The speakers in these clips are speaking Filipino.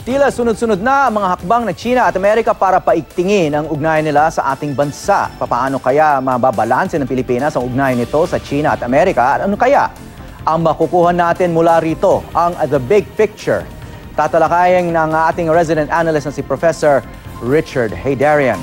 Tila sunod-sunod na ang mga hakbang ng China at Amerika para paigtingin ang ugnayan nila sa ating bansa. Paano kaya mababalanse ng Pilipinas ang ugnayan nito sa China at Amerika? At ano kaya ang makukuha natin mula rito, ang The Big Picture? Tatalakayin ng ating resident analyst na si Professor Richard Heydarian.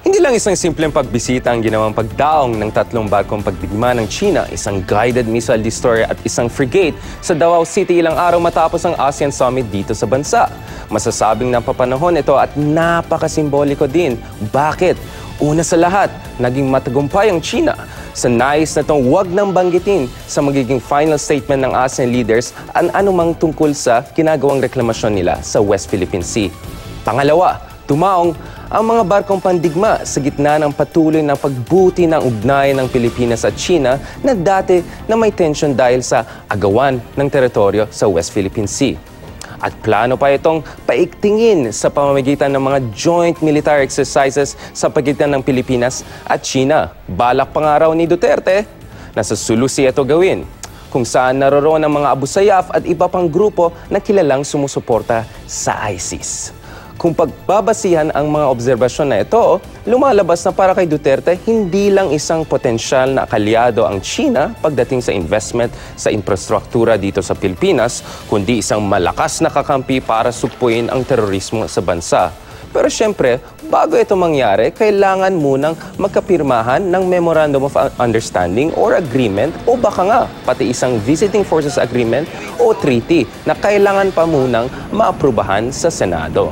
Hindi lang isang simpleng pagbisita ang ginawang pagdaong ng tatlong barkong pagdigma ng China, isang guided missile destroyer at isang frigate sa Davao City ilang araw matapos ang ASEAN Summit dito sa bansa. Masasabing napapanahon ito at napakasimboliko din. Bakit? Una sa lahat, naging matagumpay ang China sa nais na itong huwag nang banggitin sa magiging final statement ng ASEAN leaders ang anumang tungkol sa ginagawang reklamasyon nila sa West Philippine Sea. Pangalawa, tumaong ang mga barkong pandigma sa gitna ng patuloy na pagbuti ng ugnayan ng Pilipinas at China na dati na may tension dahil sa agawan ng teritoryo sa West Philippine Sea. At plano pa itong paigtingin sa pamamagitan ng mga joint military exercises sa pagitan ng Pilipinas at China. Balak pa nga raw ni Duterte na sa Sulusi ito gawin, kung saan naroroon ang mga Abu Sayyaf at iba pang grupo na kilalang sumusuporta sa ISIS. Kung pagbabasihan ang mga obserbasyon na ito, lumalabas na para kay Duterte, hindi lang isang potensyal na kalyado ang China pagdating sa investment sa infrastruktura dito sa Pilipinas, kundi isang malakas na kakampi para sugpuin ang terorismo sa bansa. Pero syempre, bago ito mangyari, kailangan munang magkapirmahan ng Memorandum of Understanding or Agreement o baka nga pati isang Visiting Forces Agreement o Treaty na kailangan pa munang maaprubahan sa Senado.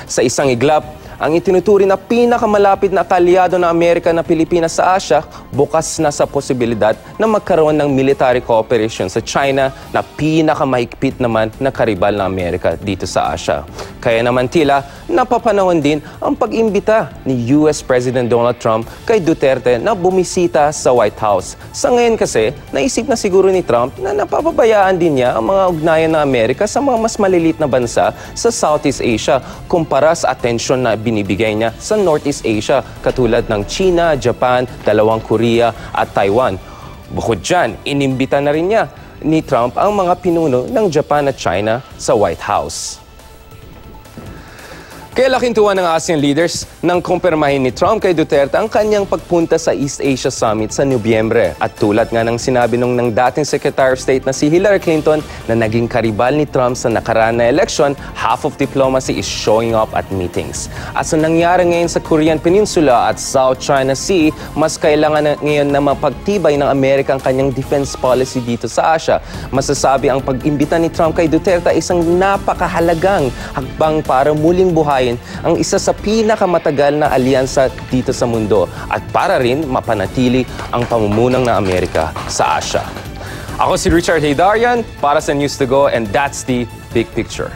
Sa isang iglap, ang itinuturing na pinakamalapit na kalyado ng Amerika na Pilipinas sa Asia, bukas na sa posibilidad na magkaroon ng military cooperation sa China na pinakamahigpit naman na karibal ng Amerika dito sa Asia. Kaya naman tila, napapanahon din ang pag-imbita ni US President Donald Trump kay Duterte na bumisita sa White House. Sa ngayon kasi, naisip na siguro ni Trump na napapabayaan din niya ang mga ugnayan ng Amerika sa mga mas malilit na bansa sa Southeast Asia kumpara sa atensyon na binibigay niya sa Northeast Asia katulad ng China, Japan, dalawang Korea at Taiwan. Bukod dyan, inimbita na rin niya ni Trump ang mga pinuno ng Japan at China sa White House. Kaya laking tuwa ng ASEAN leaders nang kumpirmahin ni Trump kay Duterte ang kanyang pagpunta sa East Asia Summit sa Nobyembre. At tulad nga ng sinabi ng dating Secretary of State na si Hillary Clinton na naging karibal ni Trump sa nakaraan na election, half of diplomacy is showing up at meetings. At sa nangyari ngayon sa Korean Peninsula at South China Sea, mas kailangan ngayon na mapagtibay ng Amerika ang kanyang defense policy dito sa Asia. Masasabi ang pag-imbita ni Trump kay Duterte ay isang napakahalagang hakbang para muling buhay ang isa sa pinakamatagal na alyansa dito sa mundo at para rin mapanatili ang pamumunang ng Amerika sa Asia. Ako si Richard Heydarian para sa News to Go and that's the Big Picture.